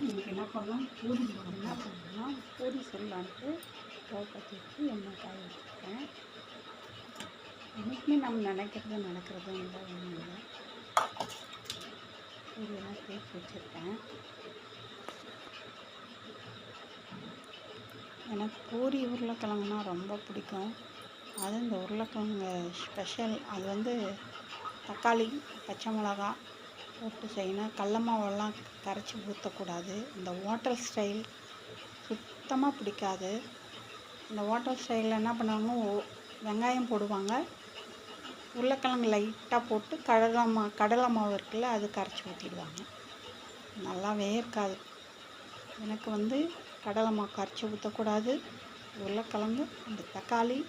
இன்றைக்கி என்ன பண்ணலாம், பூரி என்ன பண்ணலாம், பூரி சொல்லலான்ட்டு ஸ்டவ் பற்ற வச்சு எண்ணெய் காய வச்சுருக்கேன். என்றைக்குமே நம்ம நினைக்கிறது நடக்கிறதும் இல்லை, ஒன்றும் இல்லை. பூரியெல்லாம் தேய்ச்சி வச்சுருக்கேன். எனக்கு பூரி உருளைக்கிழங்குனா ரொம்ப பிடிக்கும். அதுவும் இந்த உருளைக்கிழங்கு ஸ்பெஷல். அது வந்து தக்காளி, பச்சை மிளகா போட்டு செய்யணும். கடல மாவெல்லாம் கரைச்சி ஊற்றக்கூடாது. இந்த ஹோட்டல் ஸ்டைல் சுத்தமாக பிடிக்காது. இந்த ஹோட்டல் ஸ்டைலில் என்ன பண்ணுவாங்க, வெங்காயம் போடுவாங்க, உருளைக்கிழங்கு லைட்டாக போட்டு கடலை மாவு இருக்குல்ல, அது கரைச்சி ஊற்றிடுவாங்க. நல்லாவே இருக்காது. எனக்கு வந்து கடலை மாவு கரைச்சி ஊற்றக்கூடாது. உருளைக்கிழங்கு, இந்த தக்காளி,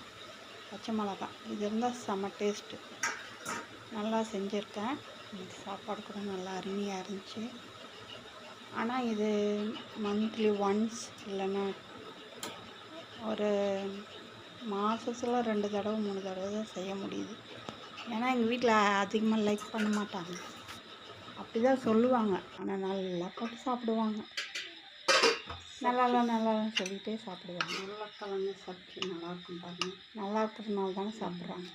பச்சை மிளகாய் இது இருந்தால் செம்ம டேஸ்ட்டு. நல்லா செஞ்சுருக்கேன். இன்னைக்கு சாப்பாடு கூட நல்லா அருமையாக இருந்துச்சு. ஆனால் இது மந்த்லி ஒன்ஸ் இல்லைன்னா ஒரு மாதத்தில் 2 தடவை 3 தடவை தான் செய்ய முடியுது. ஏன்னா எங்கள் வீட்டில் அதிகமாக லைக் பண்ண மாட்டாங்க. அப்படி தான் சொல்லுவாங்க. ஆனால் நல்லா போட்டு சாப்பிடுவாங்க. நல்லா சொல்லிகிட்டே சாப்பிடுவாங்க. உருளைக்கிழங்கு சப்ஜி நல்லாயிருக்கும் பாருங்கள். நல்லா இருக்கிறதுனால தானே சாப்பிட்றாங்க.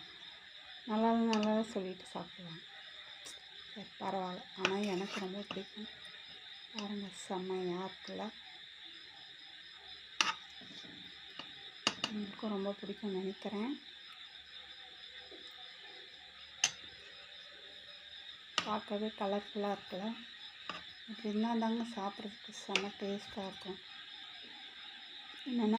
நல்லா சொல்லிட்டு சாப்பிடுவாங்க. சரி, பரவாயில்ல. ஆனால் எனக்கு ரொம்ப பிடிக்கும். பாருங்கள், செம்மையாக இருக்குல்ல. உங்களுக்கும் ரொம்ப பிடிக்கும்னு நினைக்கிறேன். பார்க்கவே கலர்ஃபுல்லாக இருக்குல்ல. இப்படி இருந்தால் தாங்க சாப்பிட்றதுக்கு செம்ம டேஸ்ட்டாக இருக்கும். என்னென்னா